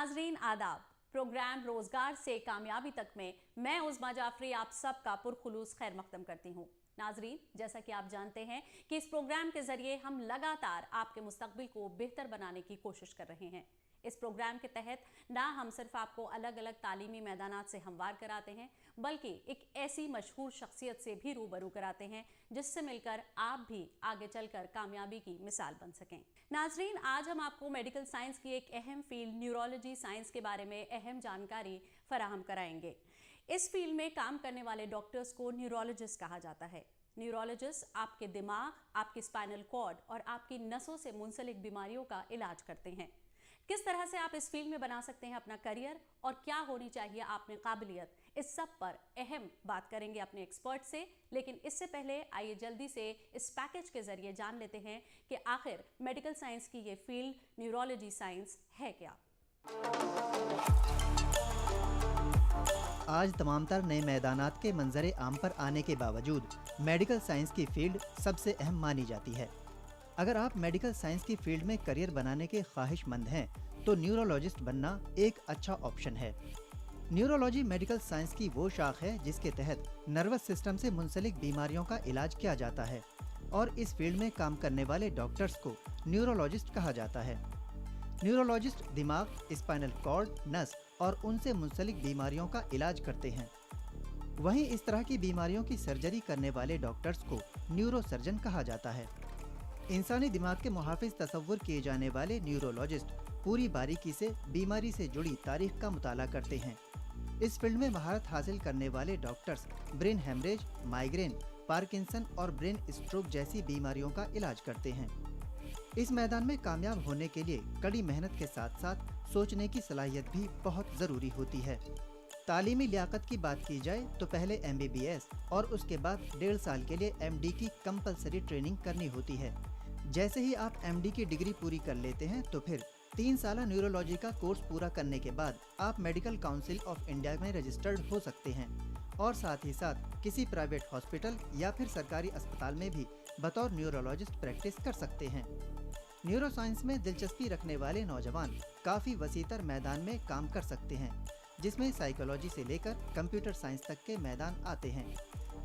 नाजरीन आदाब। प्रोग्राम रोजगार से कामयाबी तक में मैं उज़मा जाफरी आप सबका पुरखुलूस खैर मकदम करती हूँ। नाजरीन, जैसा कि आप जानते हैं कि इस प्रोग्राम के जरिए हम लगातार आपके मुस्तकबिल को बेहतर बनाने की कोशिश कर रहे हैं। इस प्रोग्राम के तहत ना हम सिर्फ आपको अलग अलग तालीमी मैदानात से हमवार कराते हैं, बल्कि एक ऐसी मशहूर शख्सियत से भी रूबरू कराते हैं जिससे मिलकर आप भी आगे चलकर कामयाबी की मिसाल बन सकें। नाजरीन, आज हम आपको मेडिकल साइंस की एक अहम फील्ड न्यूरोलॉजी साइंस के बारे में अहम जानकारी फराहम कराएंगे। इस फील्ड में काम करने वाले डॉक्टर्स को न्यूरोलॉजिस्ट कहा जाता है। न्यूरोलॉजिस्ट आपके दिमाग, आपकी स्पाइनल कॉर्ड और आपकी नसों से मुंसलिक बीमारियों का इलाज करते हैं। किस तरह से आप इस फील्ड में बना सकते हैं अपना करियर और क्या होनी चाहिए आप में काबिलियत, इस सब पर अहम बात करेंगे अपने एक्सपर्ट से। लेकिन इससे पहले आइए जल्दी से इस पैकेज के जरिए जान लेते हैं कि आखिर मेडिकल साइंस की ये फील्ड न्यूरोलॉजी साइंस है क्या। आज तमामतर नए मैदानात के मंजरे आम पर आने के बावजूद मेडिकल साइंस की फील्ड सबसे अहम मानी जाती है। अगर आप मेडिकल साइंस की फील्ड में करियर बनाने के ख्वाहिशमंद हैं, तो न्यूरोलॉजिस्ट बनना एक अच्छा ऑप्शन है। न्यूरोलॉजी मेडिकल साइंस की वो शाख है जिसके तहत नर्वस सिस्टम से मुंसलिक बीमारियों का इलाज किया जाता है और इस फील्ड में काम करने वाले डॉक्टर्स को न्यूरोलॉजिस्ट कहा जाता है। न्यूरोलॉजिस्ट दिमाग, स्पाइनल कॉर्ड, नस और उनसे मुंसलिक बीमारियों का इलाज करते हैं। वहीं इस तरह की बीमारियों की सर्जरी करने वाले डॉक्टर्स को न्यूरोसर्जन कहा जाता है। इंसानी दिमाग के मुहाफिज तस्वुर किए जाने वाले न्यूरोलॉजिस्ट पूरी बारीकी से बीमारी से जुड़ी तारीख का मुताला करते हैं। इस फील्ड में महारत हासिल करने वाले doctors brain haemorrhage, migraine, Parkinson और ब्रेन स्ट्रोक जैसी बीमारियों का इलाज करते हैं। इस मैदान में कामयाब होने के लिए कड़ी मेहनत के साथ साथ सोचने की सलाहियत भी बहुत जरूरी होती है। तालीमी लियाकत की बात की जाए तो पहले MBBS और उसके बाद 1.5 साल के लिए MD की कंपलसरी ट्रेनिंग करनी होती है। जैसे ही आप MD की डिग्री पूरी कर लेते हैं तो फिर 3 साल न्यूरोलॉजी का कोर्स पूरा करने के बाद आप मेडिकल काउंसिल ऑफ इंडिया में रजिस्टर्ड हो सकते हैं और साथ ही साथ किसी प्राइवेट हॉस्पिटल या फिर सरकारी अस्पताल में भी बतौर न्यूरोलॉजिस्ट प्रैक्टिस कर सकते हैं। न्यूरो साइंस में दिलचस्पी रखने वाले नौजवान काफ़ी वसीतर मैदान में काम कर सकते हैं, जिसमें साइकोलॉजी से लेकर कंप्यूटर साइंस तक के मैदान आते हैं।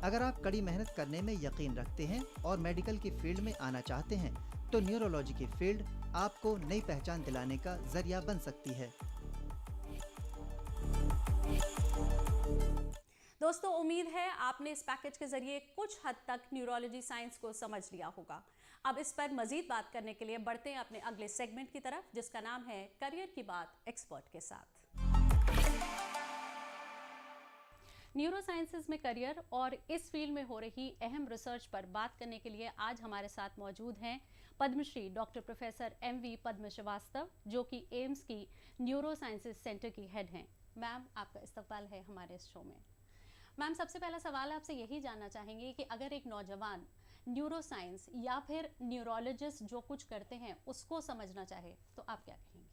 अगर आप कड़ी मेहनत करने में यकीन रखते हैं और मेडिकल की फील्ड में आना चाहते हैं, तो न्यूरोलॉजी की फील्ड आपको नई पहचान दिलाने का जरिया बन सकती है। दोस्तों, उम्मीद है आपने इस पैकेज के जरिए कुछ हद तक न्यूरोलॉजी साइंस को समझ लिया होगा। अब इस पर मजीद बात करने के लिए बढ़ते हैं अपने अगले सेगमेंट की तरफ, जिसका नाम है करियर की बात एक्सपर्ट के साथ। न्यूरो साइंसेज में करियर और इस फील्ड में हो रही अहम रिसर्च पर बात करने के लिए आज हमारे साथ मौजूद हैं पद्मश्री डॉक्टर प्रोफेसर MV पद्म श्रीवास्तव, जो कि एम्स की न्यूरो साइंसेज सेंटर की हेड हैं। मैम, आपका इस्तकबाल है हमारे इस शो में। मैम, सबसे पहला सवाल आपसे यही जानना चाहेंगे कि अगर एक नौजवान न्यूरो साइंस या फिर न्यूरोलॉजिस्ट जो कुछ करते हैं उसको समझना चाहे तो आप क्या कहेंगी?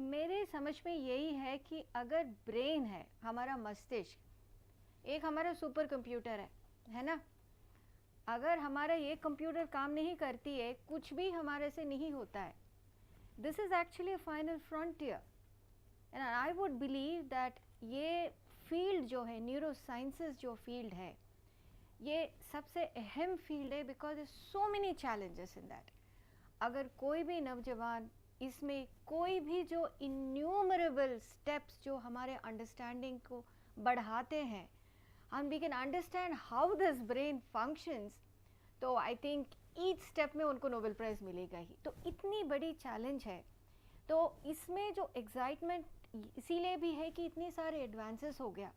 मेरे समझ में यही है कि अगर ब्रेन है, हमारा मस्तिष्क, एक हमारा सुपर कंप्यूटर है ना। अगर हमारा ये कंप्यूटर काम नहीं करती है, कुछ भी हमारे से नहीं होता है। This is actually a final frontier and I would believe that ये फील्ड जो है, न्यूरो साइंसेस जो फील्ड है, ये सबसे अहम फील्ड है because so many challenges in that. अगर कोई भी नौजवान इसमें कोई भी जो इन्यूमरेबल स्टेप्स जो हमारे अंडरस्टैंडिंग को बढ़ाते हैं, हम we can understand how this brain functions, तो आई थिंक ईच स्टेप में उनको नोबेल प्राइज़ मिलेगा ही। तो इतनी बड़ी चैलेंज है, तो इसमें जो एक्साइटमेंट इसीलिए भी है कि इतने सारे एडवांसेस हो गया।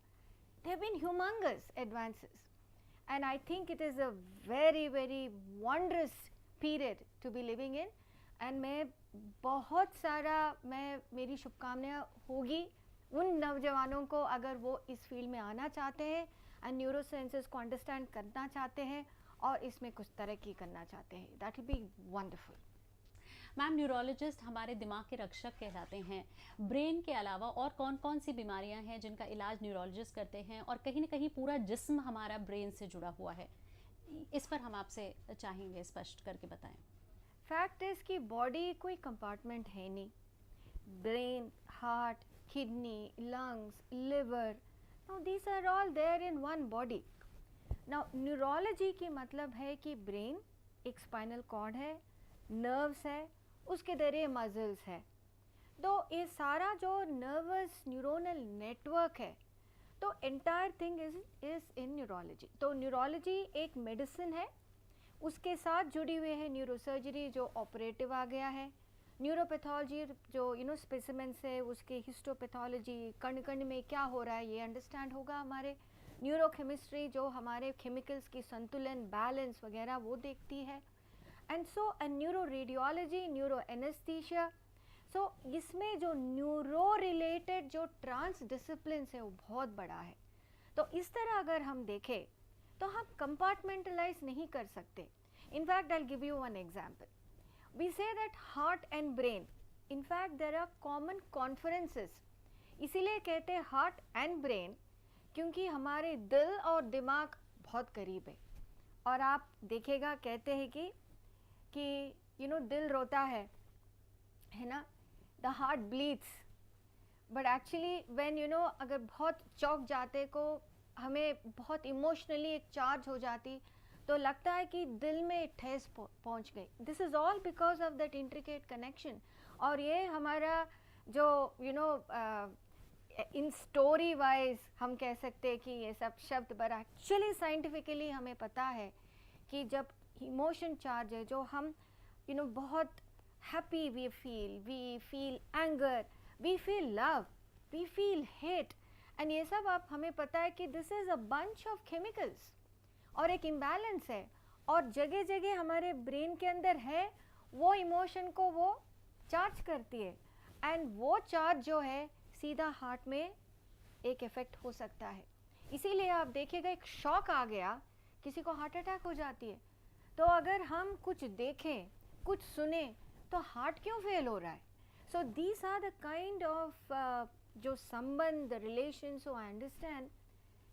They have been humongous advances and I think it is a very very wondrous period to be living in. And मेरी शुभकामनाएं होगी उन नौजवानों को, अगर वो इस फील्ड में आना चाहते हैं एंड न्यूरो साइंसेस को अंडरस्टैंड करना चाहते हैं और इसमें कुछ तरक्की करना चाहते हैं। That will be wonderful. Ma'am, neurologist हमारे दिमाग के रक्षक कहलाते हैं। ब्रेन के अलावा और कौन कौन सी बीमारियां हैं जिनका इलाज न्यूरोलॉजिस्ट करते हैं, और कहीं ना कहीं पूरा जिस्म हमारा ब्रेन से जुड़ा हुआ है, इस पर हम आपसे चाहेंगे स्पष्ट करके बताएं। फैक्ट इज़ कि बॉडी कोई कंपार्टमेंट है नहीं, brain, heart, kidney, lungs, liver. Now these are all there in one body. Now neurology की मतलब है कि brain एक spinal cord है, nerves है, उसके जरिए muscles है. तो ये सारा जो nervous neuronal network है, तो entire thing is in neurology. तो neurology एक medicine है, उसके साथ जुड़ी हुई है न्यूरोसर्जरी जो ऑपरेटिव आ गया है, न्यूरोपैथोलॉजी जो स्पेसिमेन से उसके हिस्टोपैथोलॉजी कण कण में क्या हो रहा है ये अंडरस्टैंड होगा हमारे, न्यूरोकेमिस्ट्री जो हमारे केमिकल्स की संतुलन बैलेंस वगैरह वो देखती है, and so a neuro radiology, neuro anaesthesia. So इसमें जो न्यूरो रिलेटेड जो ट्रांस डिसिप्लिन है वो बहुत बड़ा है. तो इस तरह अगर हम देखें तो हम कंपार्टमेंटलाइज नहीं कर सकते. In fact I will give you one example. We say that heart and brain, in fact there are common conferences. इसीलिए कहते हैं हार्ट एंड ब्रेन क्योंकि हमारे दिल और दिमाग बहुत करीब है. और आप देखेगा कहते हैं कि दिल रोता है ना, the heart bleeds. But actually when अगर बहुत चौंक जाते को हमें बहुत इमोशनली एक चार्ज हो जाती तो लगता है कि दिल में ठेस पहुंच गई. This is all because of that intricate connection. और ये हमारा जो इन स्टोरी वाइज हम कह सकते हैं कि ये सब शब्द, पर एक्चुअली साइंटिफिकली हमें पता है कि जब इमोशन चार्ज है, जो हम बहुत happy we feel anger, we feel love, we feel hate, and ये सब आप हमें पता है कि this is a bunch of chemicals और एक इम्बैलेंस है और जगह जगह हमारे ब्रेन के अंदर है, वो इमोशन को वो चार्ज करती है, एंड वो चार्ज जो है सीधा हार्ट में एक इफ़ेक्ट हो सकता है. इसीलिए आप देखिएगा एक शॉक आ गया, किसी को हार्ट अटैक हो जाती है. तो अगर हम कुछ देखें, कुछ सुने, तो हार्ट क्यों फेल हो रहा है? So these are the kind of जो संबंध, relation. So I understand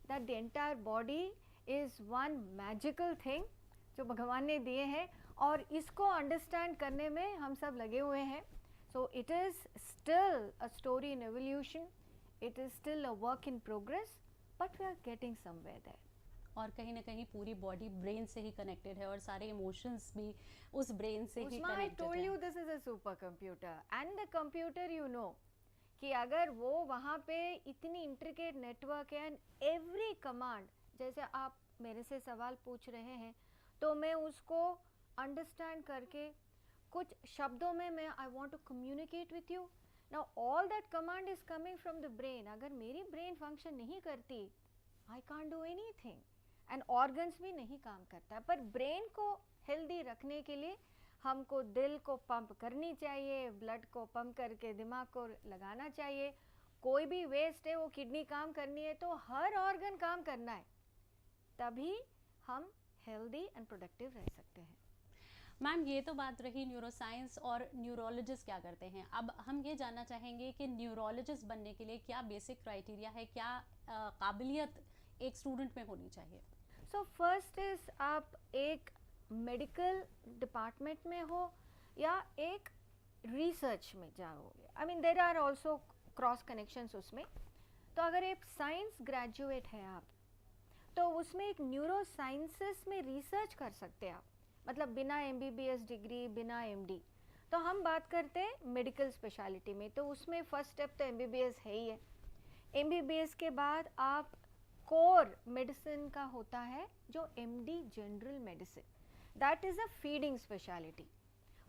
that the entire body is one magical thing जो भगवान ने दिए हैं, और इसको अंडरस्टैंड करने में हम सब लगे हुए हैं. So it is still a story in evolution, it is still a work in progress, but we are getting somewhere there. और कहीं ना कहीं पूरी बॉडी ब्रेन से ही कनेक्टेड है और सारे इमोशंस भी उस ब्रेन से ही कनेक्टेड है. I told you this is a super computer, and the computer कि अगर वो वहाँ पे इतनी इंट्रिकेट नेटवर्क है, एंड एवरी कमांड, जैसे आप मेरे से सवाल पूछ रहे हैं तो मैं उसको अंडरस्टैंड करके कुछ शब्दों में मैं I want to communicate with you. Now all that command is coming from the brain. अगर मेरी ब्रेन फंक्शन नहीं करती, I can't do anything, and organs भी नहीं काम करता. पर ब्रेन को हेल्दी रखने के लिए हमको दिल को पंप करनी चाहिए, ब्लड को पंप करके दिमाग को लगाना चाहिए. कोई भी वेस्ट है, वो किडनी काम करनी है, तो हर ऑर्गन काम करना है, तभी हम हेल्दी एंड प्रोडक्टिव रह सकते हैं. मैम, ये तो बात रही न्यूरोसाइंस और न्यूरोलॉजिस्ट क्या करते हैं. अब हम ये जानना चाहेंगे कि न्यूरोलॉजिस्ट बनने के लिए क्या बेसिक क्राइटेरिया है, क्या काबिलियत एक स्टूडेंट में होनी चाहिए? सो फर्स्ट इज आप एक मेडिकल डिपार्टमेंट में हो या एक रिसर्च में जाओगे. I mean there are also cross connections उसमें. तो अगर एक साइंस ग्रेजुएट है आप, तो उसमें एक न्यूरो साइंसेस में रिसर्च कर सकते हैं आप, मतलब बिना MBBS डिग्री, बिना MD. तो हम बात करते हैं मेडिकल स्पेशलिटी में, तो उसमें फर्स्ट स्टेप तो MBBS है ही है. MBBS के बाद आप कोर मेडिसिन का होता है जो MD general medicine, that is a feeding speciality.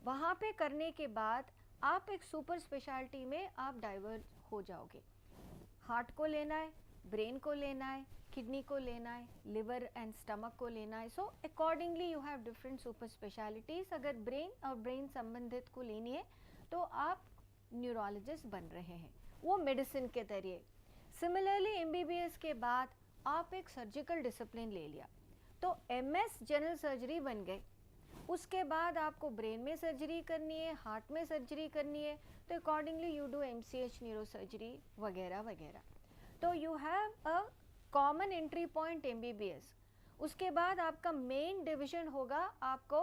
वहाँ पे करने के बाद आप एक सुपर स्पेशलिटी में आप डाइवर्ज हो जाओगे. हार्ट को लेना है, ब्रेन को लेना है, किडनी को लेना है, लिवर एंड स्टमक को लेना है. So accordingly you have different super specialities. अगर ब्रेन और ब्रेन संबंधित को लेनी है तो आप न्यूरोलॉजिस्ट बन रहे हैं, वो मेडिसिन के जरिए. सिमिलरली MBBS के बाद आप एक सर्जिकल डिसिप्लिन ले लिया तो MS जनरल सर्जरी बन गए. उसके बाद आपको ब्रेन में सर्जरी करनी है, हार्ट में सर्जरी करनी है, तो accordingly you do MCH neuro surgery वगैरह वगैरह. तो you have a common entry point MBBS. उसके बाद आपका मेन डिवीजन होगा आपको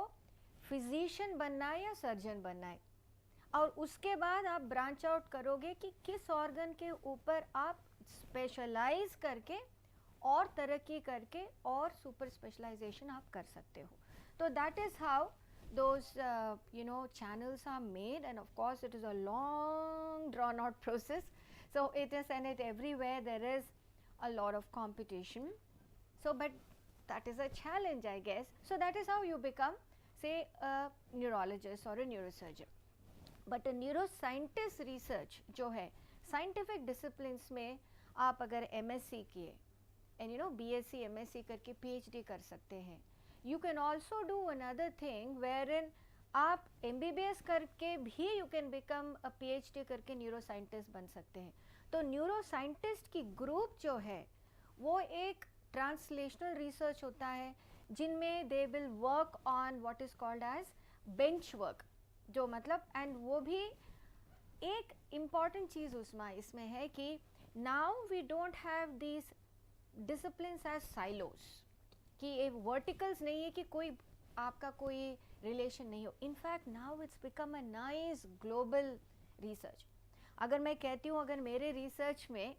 फिजिशियन बनना है या सर्जन बनना है. और उसके बाद आप ब्रांच आउट करोगे कि किस ऑर्गन के ऊपर आप स्पेशलाइज करके और तरक्की करके और सुपर स्पेशलाइजेशन आप कर सकते हो. तो that is how those channels are made, and of course it is a long drawn out process. So it is, and it everywhere there is a lot of competition. So but that is a challenge, I guess. So that is how you become, say, a neurologist or a neurosurgeon. But a neuroscientist research जो है scientific disciplines में आप अगर MSc किए and BSc MSc करके PhD कर सकते हैं. You can also do another thing wherein आप MBBS करके भी you can become a PhD करके neuroscientist बन सकते हैं. तो neuroscientist की group जो है वो एक translational research होता है जिनमें they will work on what is called as bench work, जो मतलब, and वो भी एक important चीज़ इसमें है कि now we don't have these disciplines as silos, कि ये वर्टिकल्स नहीं है कि कोई आपका कोई रिलेशन नहीं हो. In fact now it's become a nice global research. अगर मैं कहती हूँ अगर मेरे रिसर्च में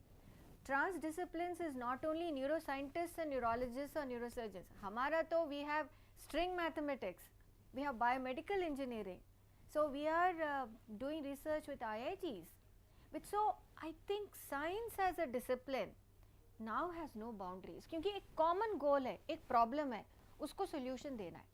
trans disciplines is not only neuro scientist and neurologist और न्यूरोसर्जन्स, हमारा तो we have string mathematics, we have biomedical engineering, so we are doing research with IITs, which so I think science as a discipline now has no boundaries, क्योंकि एक common goal है, एक problem है, उसको solution देना है.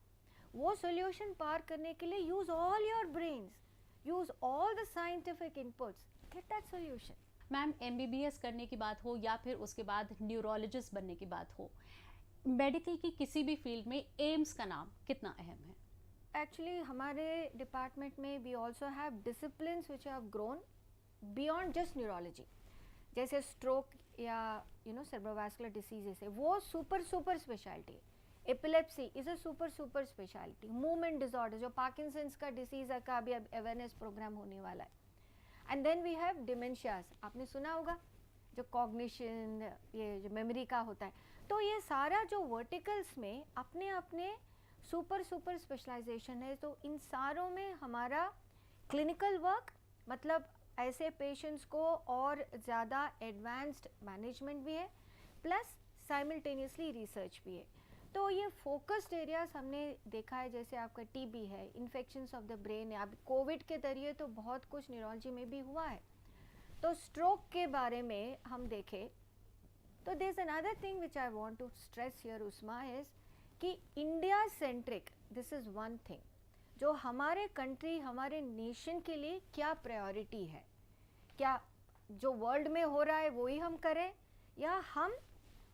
वो solution पार करने के लिए use all your brains, use all the scientific inputs, get that solution. Ma'am, MBBS करने की बात हो या फिर उसके बाद न्यूरोलॉजिस्ट बनने की बात हो, मेडिकल की किसी भी फील्ड में एम्स का नाम कितना अहम है? एक्चुअली हमारे डिपार्टमेंट में we also have disciplines which have grown beyond just neurology. जैसे स्ट्रोक या सेरेब्रोवास्कुलर डिसीजेस है, वो super speciality. Epilepsy is a super speciality. Movement disorder जो पार्किंसंस का डिसीज का भी अब अवेयरनेस प्रोग्राम होने वाला है. And then we have dementias, आपने सुना होगा, जो कॉग्निशन, ये जो मेमोरी का होता है. तो ये सारा जो वर्टिकल्स में अपने अपने सुपर स्पेशलाइजेशन है. तो इन सारों में हमारा क्लिनिकल वर्क, मतलब ऐसे पेशेंट्स को और ज़्यादा एडवांस्ड मैनेजमेंट भी है, प्लस साइमल्टेनियसली रिसर्च भी है. तो ये फोकस्ड एरियाज हमने देखा है, जैसे आपका TB है, इन्फेक्शंस ऑफ द ब्रेन है, अब कोविड के जरिए तो बहुत कुछ न्यूरोलॉजी में भी हुआ है. तो स्ट्रोक के बारे में हम देखें तो there is another thing which I want to stress here Usma is कि India centric, this is one thing जो हमारे कंट्री, हमारे नेशन के लिए क्या प्रायोरिटी है. क्या जो वर्ल्ड में हो रहा है वो ही हम करें, या हम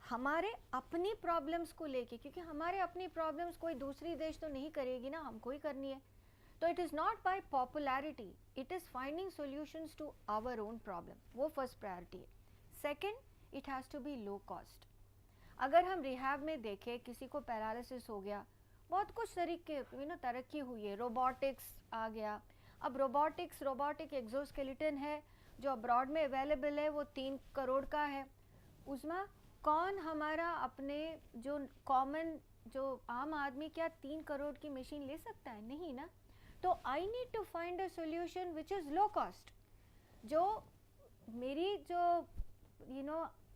हमारे अपनी प्रॉब्लम्स को लेके, क्योंकि हमारे अपनी प्रॉब्लम्स कोई दूसरी देश तो नहीं करेगी ना, हमको ही करनी है. तो it is not by popularity, it is finding solutions to our own problem. वो फर्स्ट प्रायोरिटी है. Second, it has to be low cost. अगर हम रिहैब में देखें, किसी को पैरालिसिस हो गया, बहुत कुछ तरीके तरक्की हुई है, रोबोटिक्स आ गया. अब रोबोटिक एक्सोस्केलेटन है जो अब्रॉड में अवेलेबल है, वो 3 करोड़ का है. उसमें कौन हमारा अपने जो कॉमन जो आम आदमी क्या 3 करोड़ की मशीन ले सकता है? नहीं ना. तो I need to find a solution which is low cost. जो मेरी जो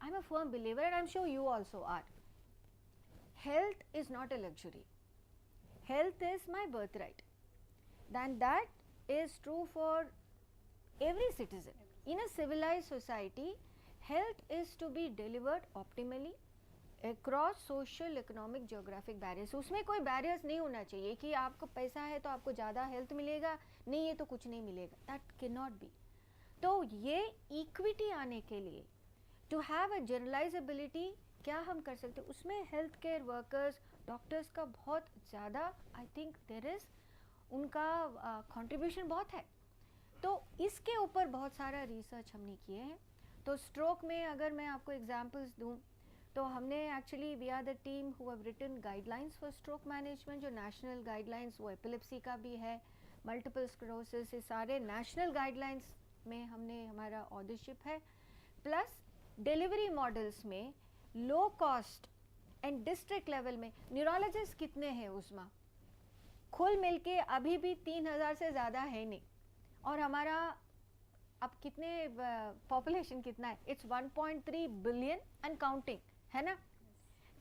I am a firm believer and I am sure you also are, health is not a luxury. Health is my birthright. Then that is true for every citizen. In a civilized society, health is to be delivered optimally across social, economic, geographic barriers. उसमें कोई barriers नहीं होना चाहिए कि आपको पैसा है तो आपको ज़्यादा health मिलेगा, नहीं है तो कुछ नहीं मिलेगा. That cannot be. तो ये equity आने के लिए, to have a generalizability, क्या हम कर सकते हैं उसमें हेल्थ केयर वर्कर्स, डॉक्टर्स का बहुत ज़्यादा, आई थिंक देयर इज़ उनका कंट्रीब्यूशन बहुत है. तो इसके ऊपर बहुत सारा रिसर्च हमने किए हैं. तो स्ट्रोक में अगर मैं आपको एग्जांपल्स दूं तो हमने actually we are the team who have written guidelines for stroke management. जो नेशनल गाइडलाइंस, वो एपिलेप्सी का भी है, मल्टीपल स्क्लेरोसिस, ये सारे नेशनल गाइडलाइंस में हमने हमारा ऑथरशिप है. प्लस डिलीवरी मॉडल्स में low cost and district level में न्यूरोलॉजिस्ट कितने हैं उसमें? खुल मिल के अभी भी 3000 से ज़्यादा है नहीं. और हमारा अब कितने पॉपुलेशन कितना है, इट्स 1.3 बिलियन एंड काउंटिंग, है ना?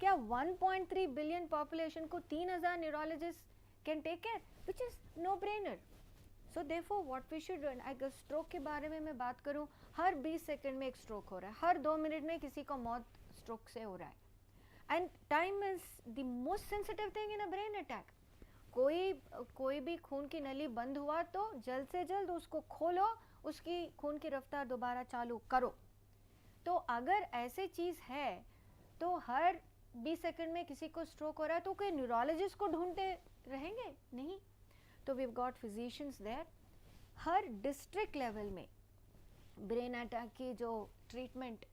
क्या 1.3 बिलियन पॉपुलेशन को 3000 neurologist can take care, which is no brainer. So therefore what we should, अगर स्ट्रोक के बारे में मैं बात करूं, हर 20 सेकंड में एक स्ट्रोक हो रहा है, हर 2 मिनट में किसी को मौत स्ट्रोक से हो रहा है. And time is the most sensitive thing in a brain attack. कोई भी खून की नली बंद हुआ तो जल्द से जल्द उसको खोलो, उसकी खून की रफ्तार दोबारा चालू करो. तो अगर ऐसे चीज़ है तो हर 20 सेकंड में किसी को स्ट्रोक हो रहा है तो कोई न्यूरोलॉजिस्ट को ढूंढते रहेंगे? नहीं. तो we have got physicians there. हर डिस्ट्रिक्ट लेवल में ब्रेन अटैक की जो ट्रीटमेंट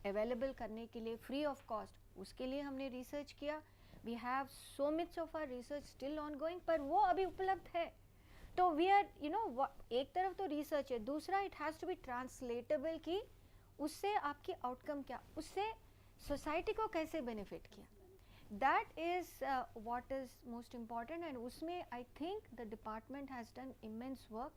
अवेलेबल करने के लिए फ्री ऑफ कॉस्ट, उसके लिए हमने रिसर्च किया. We have so much of our research still ongoing, पर वो अभी उपलब्ध है. तो वी आर एक तरफ तो रिसर्च है, दूसरा इट हैज़ टू बी ट्रांसलेटेबल कि उससे आपकी आउटकम क्या, उससे सोसाइटी को कैसे बेनिफिट किया. That is what is most important. And उसमें I think the department has done immense work,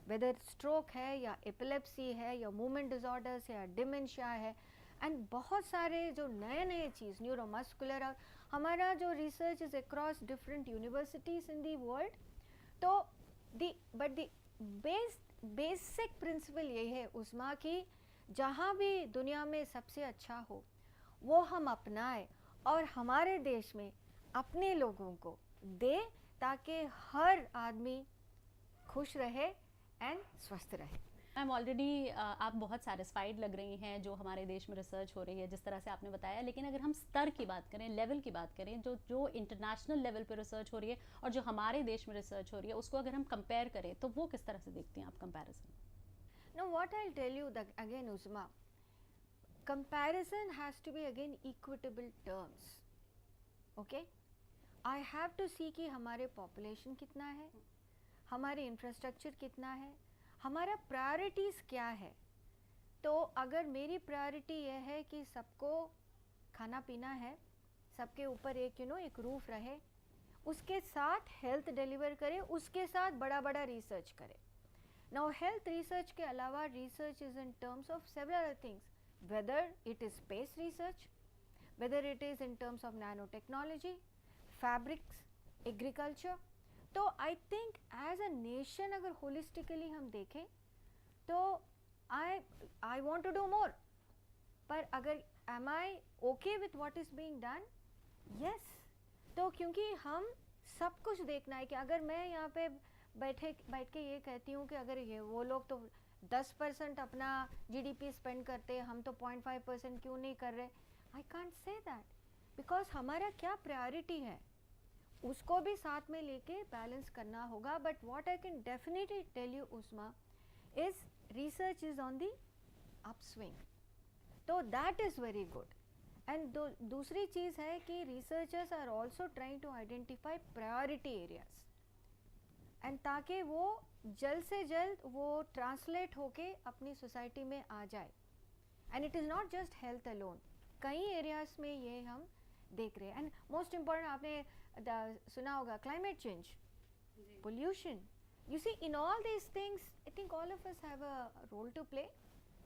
whether stroke है या एपिलेप्सी है या मूवमेंट डिसऑर्डर्स या डिमेंशिया है, एंड बहुत सारे जो नए चीज़ न्यूरोमस्कुलर. और हमारा जो research is across different universities in the world. तो द बेसिक प्रिंसिपल यही है उस्मा कि जहाँ भी दुनिया में सबसे अच्छा हो वो हम अपनाएं और हमारे देश में अपने लोगों को दे, ताकि हर आदमी खुश रहे एंड स्वस्थ रहे. मैम ऑलरेडी आप बहुत सेटिस्फाइड लग रही हैं जो हमारे देश में रिसर्च हो रही है जिस तरह से आपने बताया, लेकिन अगर हम स्तर की बात करें, लेवल की बात करें, जो इंटरनेशनल लेवल पे रिसर्च हो रही है और जो हमारे देश में रिसर्च हो रही है, उसको अगर हम कंपेयर करें तो वो किस तरह से देखती हैं आप comparison? No, what I tell you again Usma, comparison has to be again equitable terms. Okay, I have to see कि हमारे population कितना है, हमारे infrastructure कितना है, हमारा प्रायोरिटीज़ क्या है. तो अगर मेरी प्रायोरिटी यह है कि सबको खाना पीना है, सबके ऊपर एक एक रूफ रहे, उसके साथ हेल्थ डिलीवर करे, उसके साथ बड़ा बड़ा रिसर्च करे. नाउ हेल्थ रिसर्च के अलावा research is in terms of several things, whether it is space research, whether it is in terms of nanotechnology, fabrics, agriculture. तो I think as a nation अगर holistically हम देखें तो I want to do more. पर अगर am I okay with what is being done? Yes. तो क्योंकि हम सब कुछ देखना है कि अगर मैं यहाँ पे बैठ के ये कहती हूँ कि अगर ये वो लोग तो 10% अपना GDP स्पेंड करते, हम तो 0.5% क्यों नहीं कर रहे. I can't say that, because हमारा क्या प्रायोरिटी है उसको भी साथ में लेके बैलेंस करना होगा. But what I can definitely tell you Usma is research is on the upswing. तो that is very good. And दूसरी चीज़ है कि researchers are also trying to identify priority areas, and ताकि वो जल्द से जल्द वो ट्रांसलेट होके अपनी सोसाइटी में आ जाए. And it is not just health alone, कई एरियाज में ये हम देख रहे हैं. एंड मोस्ट इम्पॉर्टेंट आपने सुना होगा climate change, pollution. You see in all these things I think all of us have a role to play.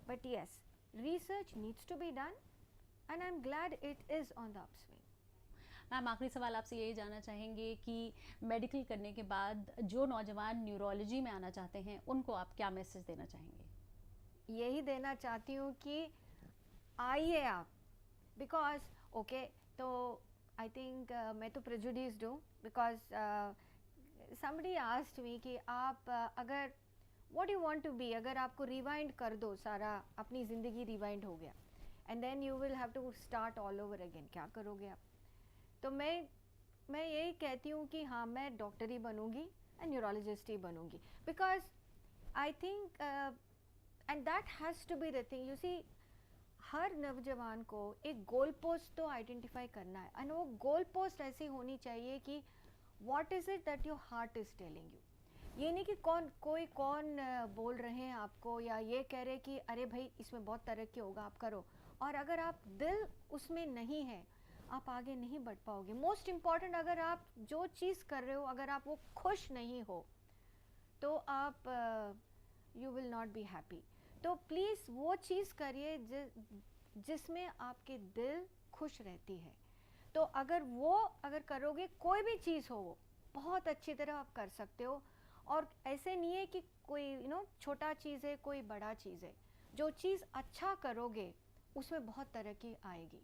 But yes, research needs to be done and I am glad it is on the upswing. Ma'am आखिरी सवाल आपसे यही जानना चाहेंगे कि medical करने के बाद जो नौजवान न्यूरोलॉजी में आना चाहते हैं उनको आप क्या मैसेज देना चाहेंगे? यही देना चाहती हूँ कि आइए आप, बिकॉज ओके तो आई थिंक मैं तो प्रेजुडिस्ड हूँ, बिकॉज समबडी आस्क्ड मी कि आप अगर what you want to be, अगर आपको रिवाइंड कर दो, सारा अपनी ज़िंदगी रिवाइंड हो गया and then you will have to start all over again, क्या करोगे आप? तो मैं यही कहती हूँ कि हाँ, मैं डॉक्टर ही बनूँगी एंड न्यूरोलॉजिस्ट ही बनूँगी, because I think and that has to be the thing. You see, हर नौजवान को एक गोल पोस्ट तो आइडेंटिफाई करना है, एंड वो गोल पोस्ट ऐसी होनी चाहिए कि what is it that your heart is telling you. ये नहीं कि कोई कौन बोल रहे हैं आपको या ये कह रहे कि अरे भाई इसमें बहुत तरक्की होगा, आप करो. और अगर आप दिल उसमें नहीं है, आप आगे नहीं बढ़ पाओगे. मोस्ट इम्पॉर्टेंट, अगर आप जो चीज़ कर रहे हो अगर आप वो खुश नहीं हो तो आप you will not be happy. तो प्लीज़ वो चीज़ करिए जिसमें आपके दिल खुश रहती है। तो अगर करोगे, कोई भी चीज़ हो वो बहुत अच्छी तरह आप कर सकते हो। और ऐसे नहीं है कि कोई छोटा चीज़ है, कोई बड़ा चीज़ है। जो चीज़ अच्छा करोगे उसमें बहुत तरक्की आएगी।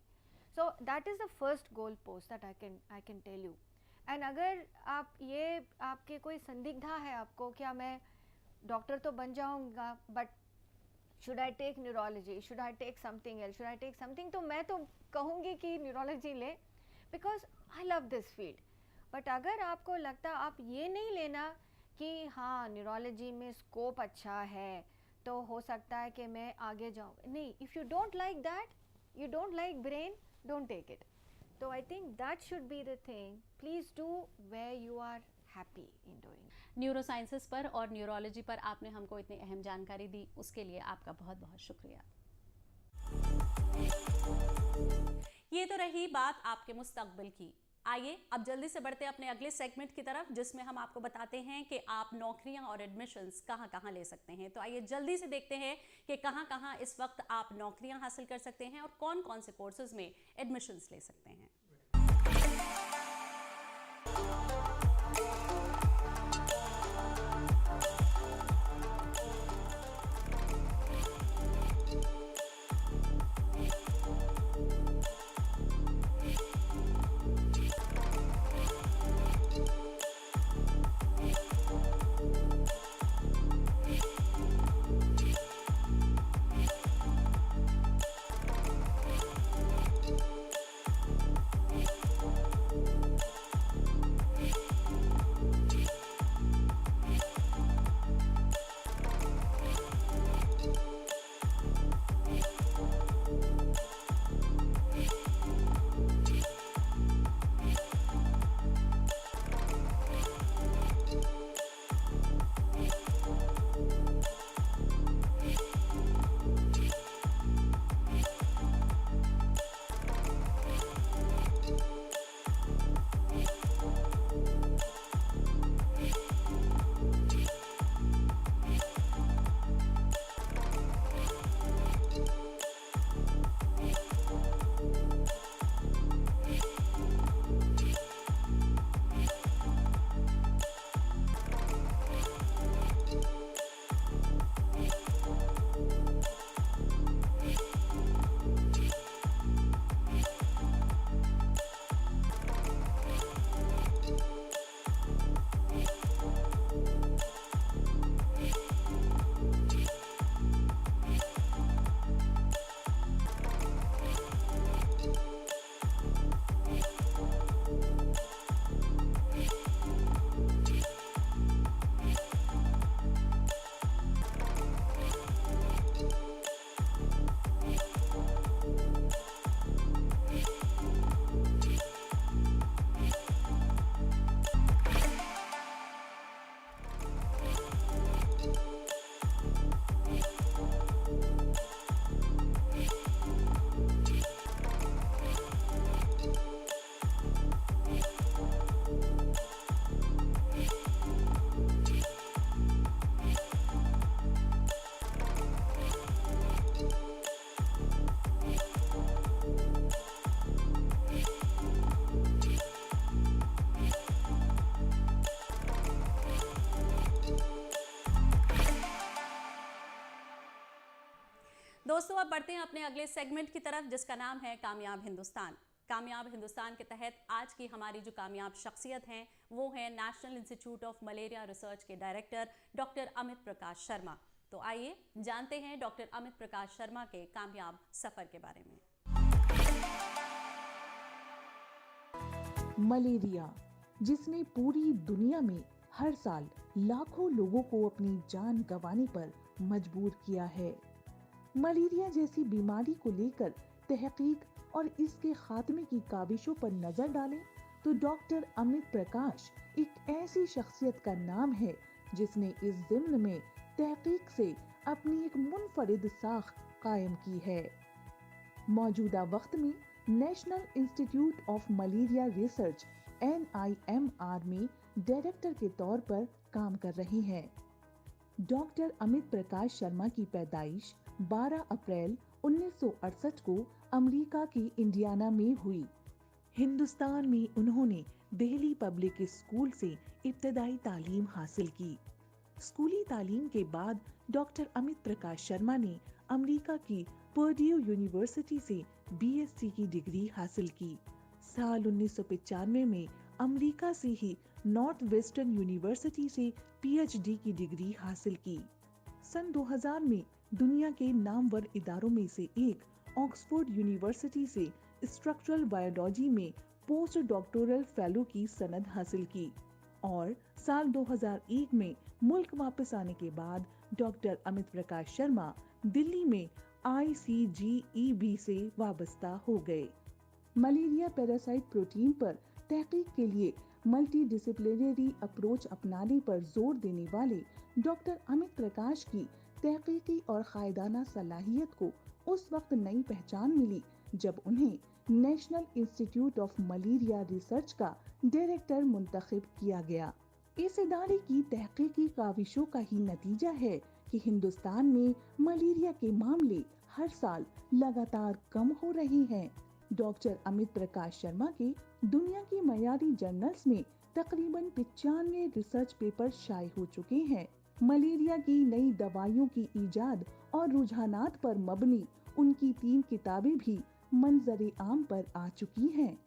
So that is the first goal post that I can tell you. And अगर आप ये आपके कोई संदिग्धा है आपको, क्या मैं डॉक्टर तो बन जाऊंगा, but should I take neurology, should I take something else, should I take something, तो मैं तो कहूँगी कि न्यूरोलॉजी ले, because I love this field. But अगर आपको लगता आप ये नहीं लेना कि हाँ न्यूरोलॉजी में स्कोप अच्छा है तो हो सकता है कि मैं आगे जाऊँ, नहीं, if you don't like that, you don't like brain, don't take it. So I think that should be the thing. Please do where you are happy in doing. Neuro sciences पर और न्यूरोलॉजी पर आपने हमको इतनी अहम जानकारी दी, उसके लिए आपका बहुत बहुत शुक्रिया। ये तो रही बात आपके मुस्तकबिल की। आइए अब जल्दी से बढ़ते हैं अपने अगले सेगमेंट की तरफ, जिसमें हम आपको बताते हैं कि आप नौकरियां और एडमिशन्स कहां-कहां ले सकते हैं। तो आइए जल्दी से देखते हैं कि कहां-कहां इस वक्त आप नौकरियां हासिल कर सकते हैं और कौन-कौन से कोर्सेज में एडमिशन्स ले सकते हैं। दोस्तों अब बढ़ते हैं अपने अगले सेगमेंट की तरफ, जिसका नाम है कामयाब हिंदुस्तान। कामयाब हिंदुस्तान के तहत आज की हमारी जो कामयाब शख्सियत हैं वो हैं national institute of malaria research के डायरेक्टर डॉक्टर अमित प्रकाश शर्मा। तो आइए जानते हैं डॉक्टर अमित प्रकाश शर्मा के कामयाब सफर के बारे में। मलेरिया, जिसने पूरी दुनिया में हर साल लाखों लोगों को अपनी जान गंवाने पर मजबूर किया है। मलेरिया जैसी बीमारी को लेकर तहकीक और इसके खात्मे की काविशों पर नजर डालें तो डॉक्टर अमित प्रकाश एक ऐसी शख्सियत का नाम है जिसने इस ज़िम्न में तहकीक से अपनी एक मुनफरिद साख कायम की है। मौजूदा वक्त में national institute of malaria research NIMR में डायरेक्टर के तौर पर काम कर रही हैं। डॉक्टर अमित प्रकाश शर्मा की पैदाइश 12 अप्रैल 1968 को अमेरिका के इंडियाना में हुई। हिंदुस्तान में उन्होंने दिल्ली पब्लिक स्कूल से इब्तदाई तालीम हासिल की। स्कूली तालीम के बाद डॉक्टर अमित प्रकाश शर्मा ने अमेरिका की पर्ड्यू यूनिवर्सिटी से बीएससी की डिग्री हासिल की। साल 1995 में अमेरिका से ही नॉर्थ वेस्टर्न यूनिवर्सिटी से पीएचडी की डिग्री हासिल की। सन 2000 में दुनिया के नामवर इदारों में से एक ऑक्सफोर्ड यूनिवर्सिटी से स्ट्रक्चरल बायोलॉजी में पोस्ट डॉक्टोरल फेलो की सनद हासिल की और साल 2001 में मुल्क वापस आने के बाद डॉक्टर अमित प्रकाश शर्मा दिल्ली में ICGEB से वाबस्ता हो गए। मलेरिया पैरासाइट प्रोटीन पर तहकीक के लिए मल्टी डिसिप्लिनरी अप्रोच अपनाने पर जोर देने वाले डॉक्टर अमित प्रकाश की तहकीकी और कायदाना सलाहियत को उस वक्त नई पहचान मिली जब उन्हें national institute of malaria research का डायरेक्टर मुंतखब किया गया। इस इदारे की तहकीकी काविशों का ही नतीजा है कि हिंदुस्तान में मलेरिया के मामले हर साल लगातार कम हो रहे हैं। डॉक्टर अमित प्रकाश शर्मा के दुनिया की मयारी जर्नल्स में तकरीबन 95 रिसर्च पेपर शाये हो चुके हैं। मलेरिया की नई दवाइयों की ईजाद और रुझानात पर मबनी उनकी 3 किताबें भी मंजरे आम पर आ चुकी हैं।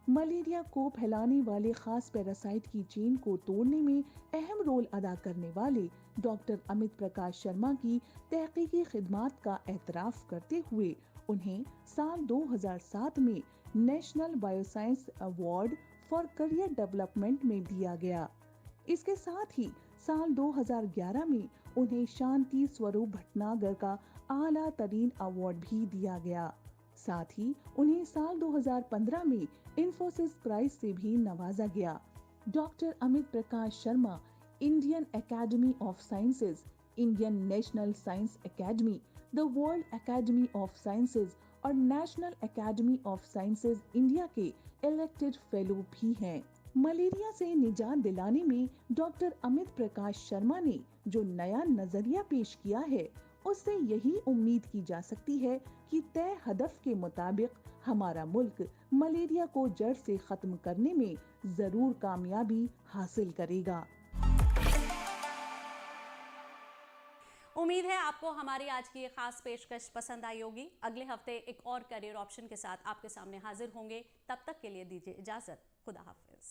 मलेरिया को फैलाने वाले खास पैरासाइट की चेन को तोड़ने में अहम रोल अदा करने वाले डॉक्टर अमित प्रकाश शर्मा की तहकीकी खिदमात का एतराफ करते हुए उन्हें साल 2007 में national bioscience award for career development में दिया गया। इसके साथ ही साल 2011 में उन्हें शांति स्वरूप भटनागर का आला तरीन अवार्ड भी दिया गया। साथ ही उन्हें साल 2015 में इंफोसिस प्राइज से भी नवाजा गया। Doctor Amit Prakash Sharma Indian academy of sciences, Indian national science academy, the world academy of sciences और national academy of sciences India के इलेक्टेड फेलो भी हैं। मलेरिया से निजात दिलाने में डॉक्टर अमित प्रकाश शर्मा ने जो नया नजरिया पेश किया है उससे यही उम्मीद की जा सकती है कि तय हदफ के मुताबिक हमारा मुल्क मलेरिया को जड़ से खत्म करने में जरूर कामयाबी हासिल करेगा। उम्मीद है आपको हमारी आज की ये खास पेशकश पसंद आई होगी। अगले हफ्ते एक और करियर ऑप्शन के साथ आपके सामने हाजिर होंगे। तब तक के लिए दीजिए इजाजत। खुदा हाफिज।